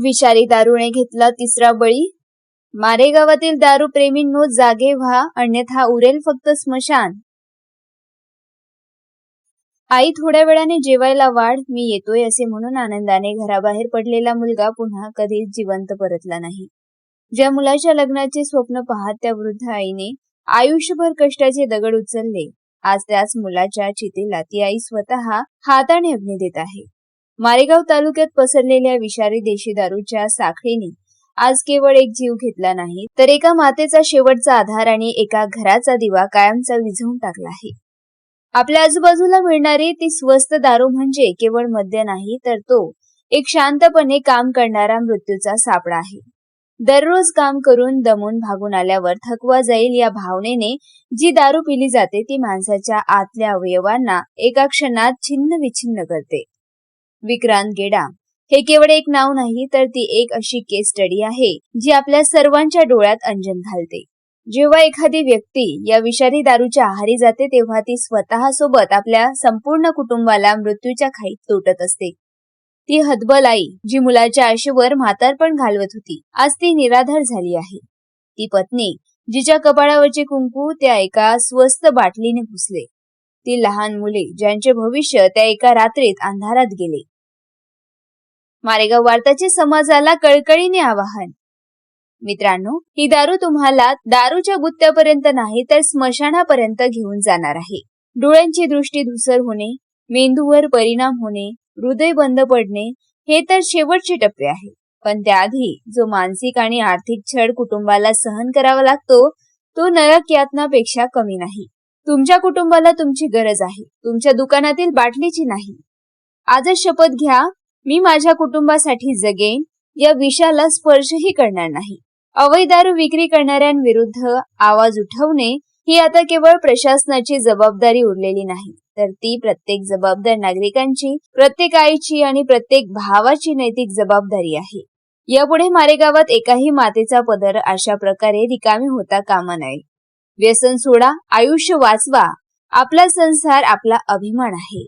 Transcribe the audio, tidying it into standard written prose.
विषारी दारूने घेतला तिसरा बळी. मारेगावातील दारू प्रेमींनो जागे व्हा, अन्यथा उरेल फक्त स्मशान. आई थोड्या वेळाने जेवायला वाढ, मी येतोय असे म्हणून आनंदाने घराबाहेर पडलेला मुलगा पुन्हा कधीच जिवंत परतला नाही. ज्या मुलाच्या लग्नाचे स्वप्न पाहत त्या वृद्ध आईने आयुष्यभर कष्टाचे दगड उचलले, आज त्याच मुलाच्या चितेला ती आई स्वतः हाताने अग्नी देत आहे. मारेगाव तालुक्यात पसरलेल्या विषारी देशी दारूच्या साखळीने आज केवळ एक जीव घेतला नाही, तर एका मातेचा शेवटचा आधार आणि एका घराचा दिवा कायमचा विझवून टाकला आहे. आपल्या आजूबाजूला मिळणारी ती स्वस्त दारू म्हणजे केवळ मद्य नाही, तर तो एक शांतपणे काम करणारा मृत्यूचा सापळा आहे. दररोज काम करून दमून भागून आल्यावर थकवा जाईल या भावनेने जी दारू पिली जाते ती माणसाच्या आतल्या अवयवांना एका क्षणात छिन्न विछिन्न करते. विक्रांत गेडा हे केवळ एक नाव नाही, तर ती एक अशी केस स्टडी आहे जी आपल्या सर्वांच्या डोळ्यात अंजन घालते. जेव्हा एखादी व्यक्ती या विषारी दारूच्या आहारी जाते तेव्हा ती स्वतः सोबत आपल्या संपूर्ण कुटुंबाला मृत्यूच्या खाईत लोटत असते. ती हतबल आई जी मुलाच्या आशेवर म्हातारपण घालवत होती, आज ती निराधार झाली आहे. ती पत्नी जिच्या कपाळावरचे कुंकू त्या एका स्वस्त बाटलीने पुसले. ती लहान मुले ज्यांचे भविष्य त्या एका रात्रीत अंधारात गेले. मारेगाव वार्ताचे समाजाला कळकळीने आवाहन. मित्रांनो, ही दारू तुम्हाला दारूच्या गुत्त्यापर्यंत नाही तर स्मशानापर्यंत घेऊन जाणार आहे. डोळ्यांची दृष्टी धुसर होणे, मेंदूवर परिणाम होणे, हृदय बंद पडणे हे तर शेवटचे टप्पे आहे. पण त्याआधी जो मानसिक आणि आर्थिक छळ कुटुंबाला सहन करावा लागतो तो नरक यातनापेक्षा कमी नाही. तुमच्या कुटुंबाला तुमची गरज आहे, तुमच्या दुकानातील बाटलीची नाही. आजच शपथ घ्या, मी माझ्या कुटुंबासाठी जगेन, या विषाला स्पर्शही करणार नाही. अवैध दारू विक्री करणाऱ्यांविरुद्ध आवाज उठवणे ही आता केवळ प्रशासनाची जबाबदारी उरलेली नाही, तर ती प्रत्येक जबाबदार नागरिकांची, प्रत्येक आईची आणि प्रत्येक भावाची नैतिक जबाबदारी आहे. यापुढे मारेगावात एकाही मातेचा पदर अशा प्रकारे रिकामी होता कामा नये. व्यसन सोडा, आयुष्य वाचवा, आपला संसार आपला अभिमान आहे.